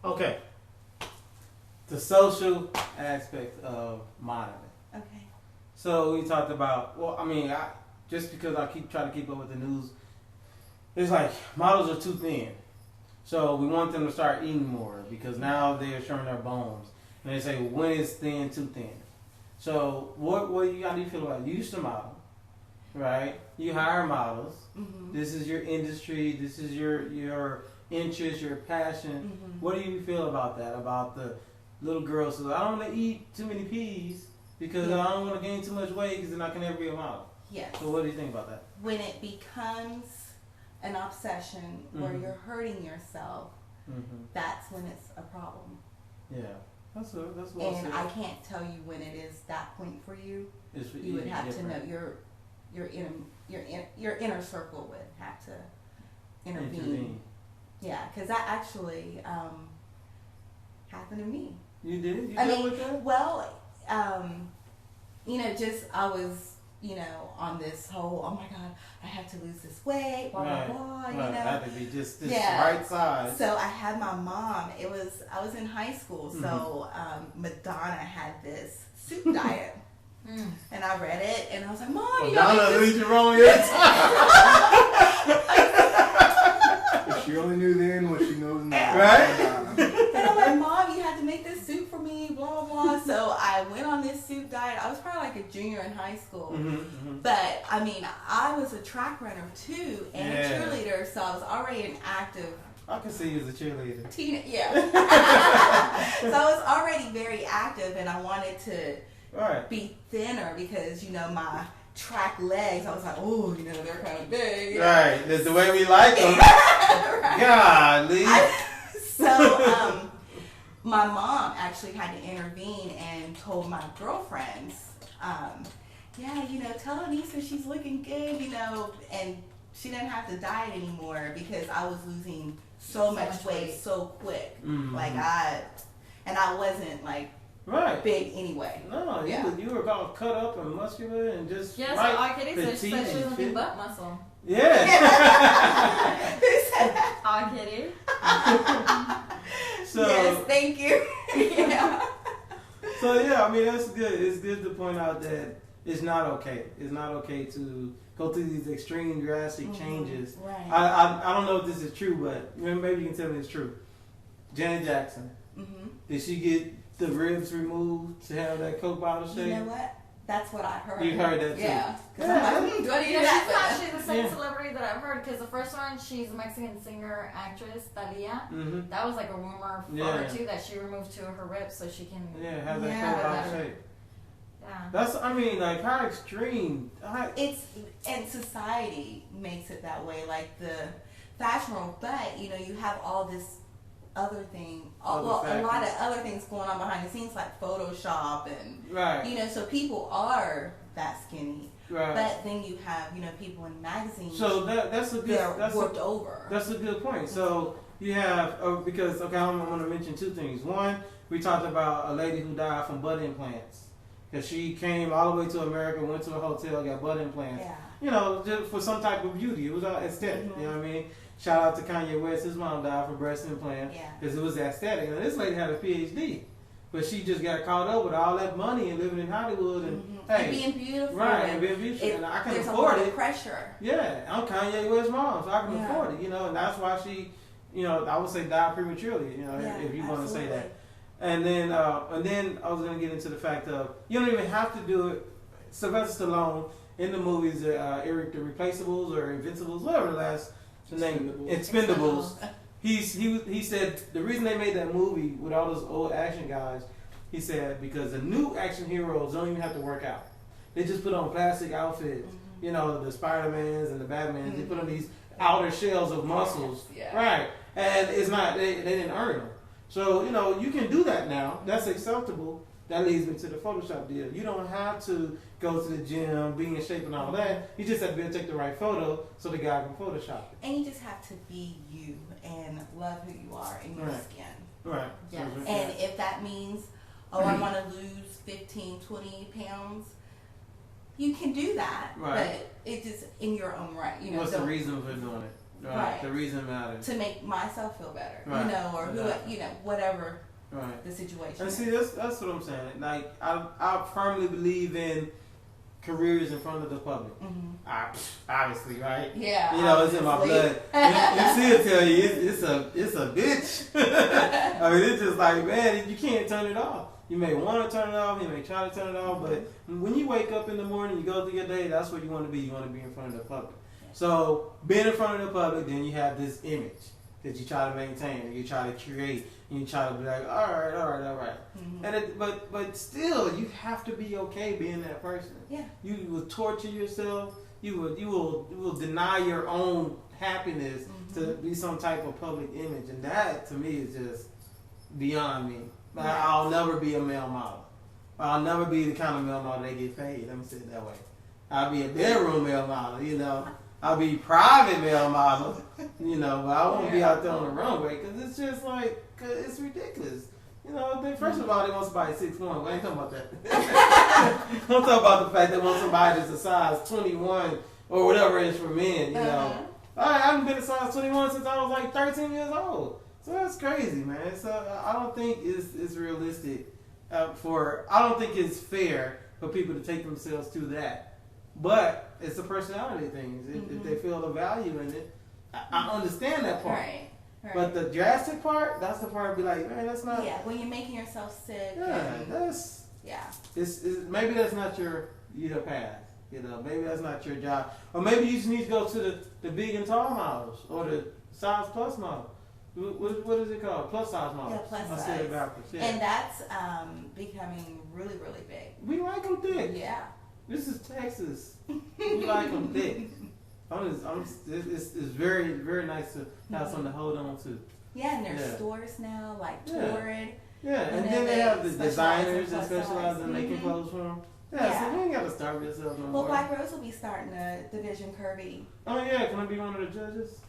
Okay. The social aspect of modeling. Okay. So we talked about. Well, I mean, just because I keep trying to keep up with the news, it's like models are too thin. So we want them to start eating more because now they're showing their bones. And they say, when is thin too thin? So how do you feel about it? You used to model, right? You hire models. Mm-hmm. This is your industry. This is your interest, your passion. Mm-hmm. What do you feel about that? About the little girl says, I don't want to eat too many peas because I don't want to gain too much weight because then I can never be a model. Yes. So what do you think about that? When it becomes an obsession where Mm-hmm. you're hurting yourself, Mm-hmm. that's when it's a problem. Yeah, that's what And I can't tell you when it is that point for you. It's You would have different. to know your inner circle would have to intervene. Yeah, because that actually happened to me. You did? You I dealt mean, with that? well, just I was, on this whole, oh my God, I have to lose this weight, blah, Right. blah, blah, Right. you know. It had to be just this Yeah. right size. So I had my mom, I was in high school, Mm-hmm. so Madonna had this soup diet. And I read it, and I was like, Mom, Donna leads you wrong every time. If she only knew then what she knows now. Right? And I'm like, Mom, you had to make this soup for me, blah, blah, blah. So I went on this soup diet. I was probably like a junior in high school. Mm-hmm, mm-hmm. But, I mean, I was a track runner, too, and Yeah. a cheerleader, so I was already an active I can see you as a cheerleader. yeah. So I was already very active, and I wanted to Right. be thinner because, my track legs, I was like, oh, they're kind of big. Right. That's the way we like them. Right. Golly. So, my mom actually had to intervene and told my girlfriends, tell Anissa she's looking good, and she didn't have to diet anymore because I was losing so much weight so quick. Mm-hmm. And I wasn't like Right. big anyway. No, you were all cut up and muscular and just Yes, right, all kitty said petite she was and looking fit. butt muscle. Yeah. Who said that? All kitty. So Yes, thank you. Yeah. So yeah, I mean that's good. It's good to point out that it's not okay. It's not okay to go through these extreme drastic changes. Right. I don't know if this is true, but maybe you can tell me it's true. Janet Jackson, did she get the ribs removed to have that Coke bottle shape? You know what? That's what I heard. You heard that too? Yeah. Yeah. I'm like, do I do Yeah, that? she's actually the same Yeah. celebrity that I've heard because the first one, she's a Mexican singer, actress, Thalia. Mm-hmm. That was like a rumor for her too that she removed two of her ribs so she can. Yeah, have that Yeah. Coke bottle shape. Yeah. That's, I mean, like how extreme. And society makes it that way, like the fashion world. But you have all this other thing, a lot of other things going on behind the scenes, like Photoshop and Right. so people are that skinny. Right. But then you have people in magazines. So that's a good. They're worked over. That's a good point. So you have because I'm going to mention two things. One, we talked about a lady who died from butt implants because she came all the way to America, went to a hotel, got butt implants. Yeah. Just for some type of beauty. It was all aesthetic. You know what I mean? Shout out to Kanye West. His mom died from breast implant because it was aesthetic. Now this lady had a PhD, but she just got caught up with all that money and living in Hollywood and and being beautiful. right, and being beautiful, and I can there's afford a lot it. of pressure. Yeah, I'm Kanye West's mom, so I can Yeah. afford it, and that's why she, I would say died prematurely, if you want to say that. And then I was gonna get into the fact of you don't even have to do it. Sylvester Stallone in the movies, Eric the Replaceables or Invincibles, whatever the last name, Expendables. He said the reason they made that movie with all those old action guys, he said because the new action heroes don't even have to work out. They just put on plastic outfits. The Spider-Mans and the Batmans. They put on these outer shells of muscles. Yeah. Right. And it's not, they didn't earn them. So, you can do that now. That's acceptable. That leads me to the Photoshop deal. You don't have to go to the gym, be in shape and all that. You just have to be able to take the right photo so the guy can Photoshop it. And you just have to be you and love who you are in your skin. Right. Yes. And if that means, I want to lose 15, 20 pounds, you can do that. Right. But it's just in your own right. What's the reason for doing it? Right. The reason matters. To make myself feel better, right. Or who, whatever the situation. And see, that's what I'm saying. Like, I firmly believe in careers in front of the public. Obviously, right? Yeah. It's in my blood. You see it tell you it's a bitch. I mean, it's just like, man, you can't turn it off. You may want to turn it off, you may try to turn it off, but when you wake up in the morning, you go through your day, that's what you want to be. You want to be in front of the public. So being in front of the public, then you have this image that you try to maintain, and you try to create, and you try to be like, all right. And but still, you have to be okay being that person. Yeah. You will torture yourself. You will deny your own happiness to be some type of public image, and that to me is just beyond me. I'll never be a male model. I'll never be the kind of male model they get paid. Let me say it that way. I'll be a bedroom male model, I'll be private male model, but I won't be out there on the runway because it's just like, it's ridiculous. First of all, they want somebody 6'1". We ain't talking about that. I'm talking about the fact they want somebody that's a size 21 or whatever it is for men, I haven't been a size 21 since I was like 13 years old. So that's crazy, man. So I don't think it's realistic I don't think it's fair for people to take themselves to that. But it's a personality thing. If they feel the value in it, I understand that part. Right. But the drastic part, that's the part I'd be like, man, that's not. Yeah, when you're making yourself sick. That's. Yeah. It's maybe that's not your path. Maybe that's not your job. Or maybe you just need to go to the big and tall models or the size plus model. What is it called? Plus size models. Yeah, plus size. I said it backwards. Yeah. And that's becoming really, really big. We like them thick. Yeah. This is Texas. We like them thick. It's very, very nice to have something to hold on to. Yeah, and there's stores now, like Torrid. Yeah, and then they have the designers that specialize in making clothes for them. Yeah, so you ain't got to starve yourself no more. Well, Black Rose will be starting a division curvy. Oh, yeah. Can I be one of the judges?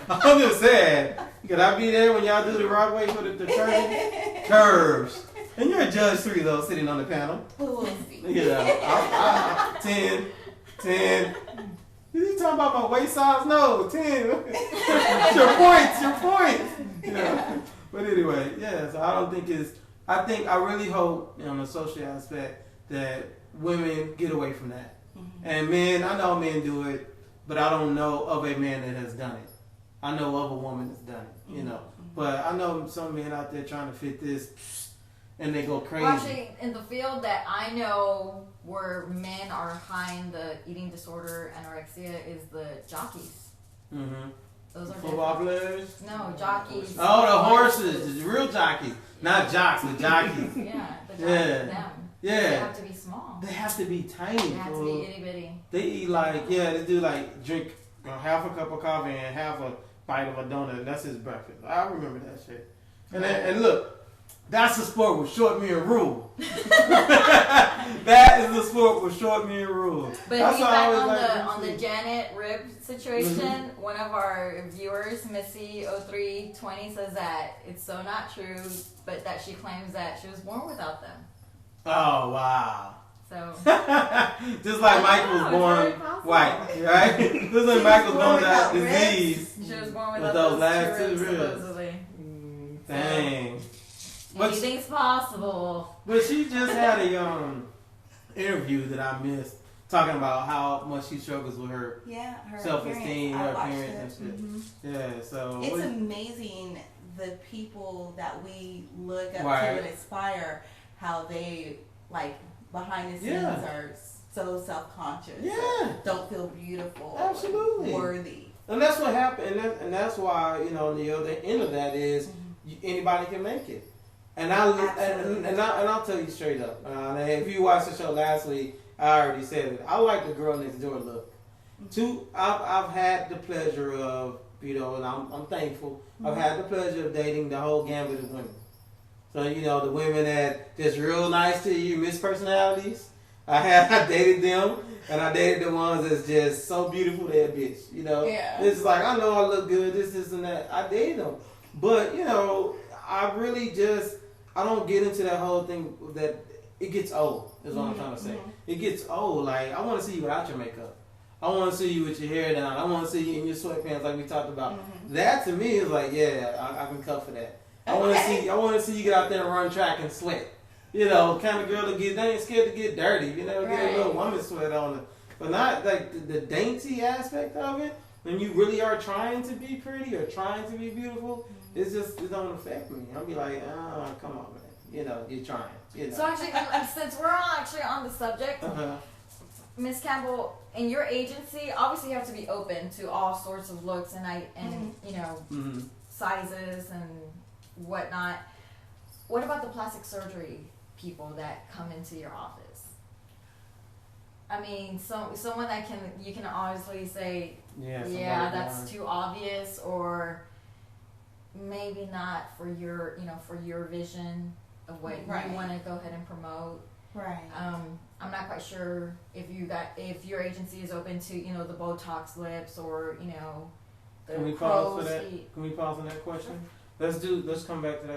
I'm just saying. Can I be there when y'all do the right way for the curves? And you're a judge 3, though, sitting on the panel. We'll see. I 10. You talking about my waist size? No, 10. It's your points. But anyway, so I don't think I really hope on the social aspect that women get away from that. And men, I know men do it, but I don't know of a man that has done it. I know of a woman that's done it, But I know some men out there trying to fit this, and they go crazy. Well, actually, in the field that I know where men are high in the eating disorder, anorexia, is the jockeys. Those are football players? No, jockeys. Oh, the horses, the real jockeys. Not jocks, but jockeys. Yeah, the jockeys, them. Yeah. They have to be small. They have to be tiny. They have to be itty bitty. They eat they do drink half a cup of coffee and half a bite of a donut. That's his breakfast. I remember that shit. And look, that's a sport with short men rule. That is the sport with short men rule. But that's back on the Janet rib situation, one of our viewers, Missy0320, says that it's so not true, but that she claims that she was born without them. Oh, wow. So just like Mike was born white, right? Just like Mike was born without disease. She was born without those last 2 ribs, ribs. supposedly. Dang. Anything's possible. But she just had a interview that I missed talking about how much she struggles with her self-esteem, her appearance and shit. Yeah, so it's amazing the people that we look up to and aspire, how they behind the scenes are so self-conscious. Yeah. Don't feel beautiful. Absolutely. Worthy. And that's what happened. And that's why, the other end of that is anybody can make it. And I'll tell you straight up. If you watched the show last week, I already said it. I like the girl next door look. I've had the pleasure of, and I'm thankful. I've had the pleasure of dating the whole gambit of women. So, the women that just real nice to you, Miss Personalities. I dated them, and I dated the ones that's just so beautiful they're a bitch. It's like, I know I look good, this, and that. I dated them. But, I really I don't get into that whole thing that it gets old, is what I'm trying to say. It gets old. Like, I want to see you without your makeup. I want to see you with your hair down. I want to see you in your sweatpants like we talked about. That to me is like, yeah, I can cut for that. I want to see you get out there and run track and sweat. You know, kind of girl that they ain't scared to get dirty. You know, get a little woman sweat on her. But not like the dainty aspect of it. When you really are trying to be pretty or trying to be beautiful, it don't affect me. I'll be like, oh, come on, man. You know, you're trying. You know. So actually, since we're actually on the subject, Miss Campbell, in your agency, obviously you have to be open to all sorts of looks and you know, sizes and whatnot. What about the plastic surgery people that come into your office? I mean, someone that you can honestly say, yeah, that's too obvious, or maybe not for your, for your vision of what you want to go ahead and promote. Right. I'm not quite sure if your agency is open to, the Botox lips or, the Can we pause crow's for that? feet. Can we pause on that question? Let's come back to that